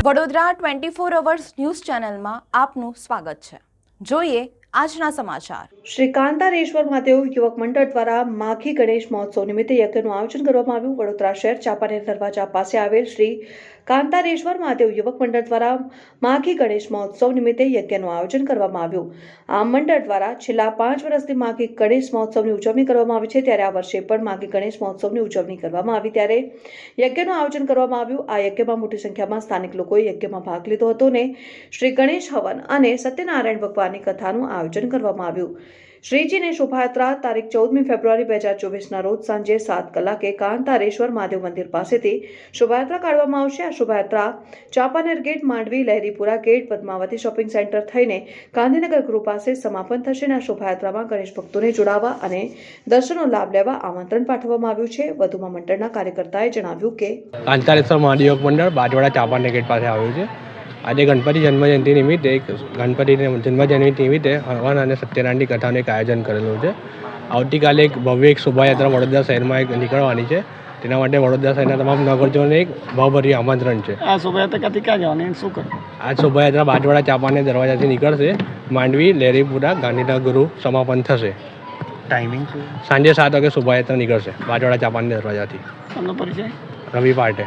Vadodara 24 hours news ચેનલમાં આપનું સ્વાગત છે। જોઈએ આજના સમાચાર। શ્રી કાંતારેશ્વર મહાદેવ યુવક મંડળ દ્વારા માઘી ગણેશ મહોત્સવ નિમિત્તે યજ્ઞનું આયોજન કરવામાં આવ્યું। વડોદરા શહેર ચાંપાનેર દરવાજા પાસે આવેલ શ્રી કાંતારેશ્વર મહાદેવ યુવક મંડળ દ્વારા માઘી ગણેશ મહોત્સવ નિમિત્તે યજ્ઞનું આયોજન કરવામાં આવ્યું। આ મંડળ દ્વારા છેલ્લા 5 વર્ષથી માઘી ગણેશ મહોત્સવની ઉજવણી કરવામાં આવી છે, ત્યારે આ વર્ષે પણ માઘી ગણેશ મહોત્સવની ઉજવણી કરવામાં આવી ત્યારે યજ્ઞનું આયોજન કરવામાં આવ્યું। આ યજ્ઞમાં મોટી સંખ્યામાં સ્થાનિક લોકોએ યજ્ઞમાં ભાગ લીધો હતો અને શ્રી ગણેશ હવન અને સત્યનારાયણ ભગવાનની કથાનું આયોજન કરવામાં આવ્યું। શ્રીજીની શોભાયાત્રા તારીખ 14મી ફેબ્રુઆરી 2024ના રોજ સાંજે 7 કલાકે કાંતારેશ્વર મહાદેવ મંદિર પાસેથી શોભાયાત્રા કાઢવામાં આવશે। આ શોભાયાત્રા Champaner gate, Mandvi, Laheripura gate, Padmavati shopping centre થઈને ગાંધીનગર ગૃહ પાસે સમાપન થશે। આ શોભાયાત્રામાં ગણેશ ભક્તોને જોડાવા અને દર્શનનો લાભ લેવા આમંત્રણ પાઠવવામાં આવ્યું છે। વધુમાં મંડળના કાર્યકર્તાએ જણાવ્યું કે કાંતારેશ્વર મહાદેવ યુવક મંડળ બાજવાડા ચાંપાનેર ગેટ પાસે આવ્યું છે। આજે ગણપતિ જન્મજયંતિ નિમિત્તે હવન અને સત્યનારાયણની કથાનું એક આયોજન કરેલું છે। આવતીકાલે એક ભવ્ય શોભાયાત્રા વડોદરા શહેરમાં એક નીકળવાની છે, તેના માટે વડોદરા શહેરના તમામ નગરજનોને એક ભાવભર્યું આમંત્રણ છે। આ શોભાયાત્રા ક્યાંથી ક્યાં જવાની શું કરવું? આ શોભાયાત્રા બાજવાડા ચાંપાનેર દરવાજાથી નીકળશે, માંડવી, લહેરીપુરા, ગાંધીનગર ગૃહ સમાપન થશે। ટાઈમિંગ શું? સાંજે 7 વાગે શોભાયાત્રા નીકળશે બાજવાડા ચાંપાનેર દરવાજાથી। તમને પરિચય? રવિ પાર્ટે।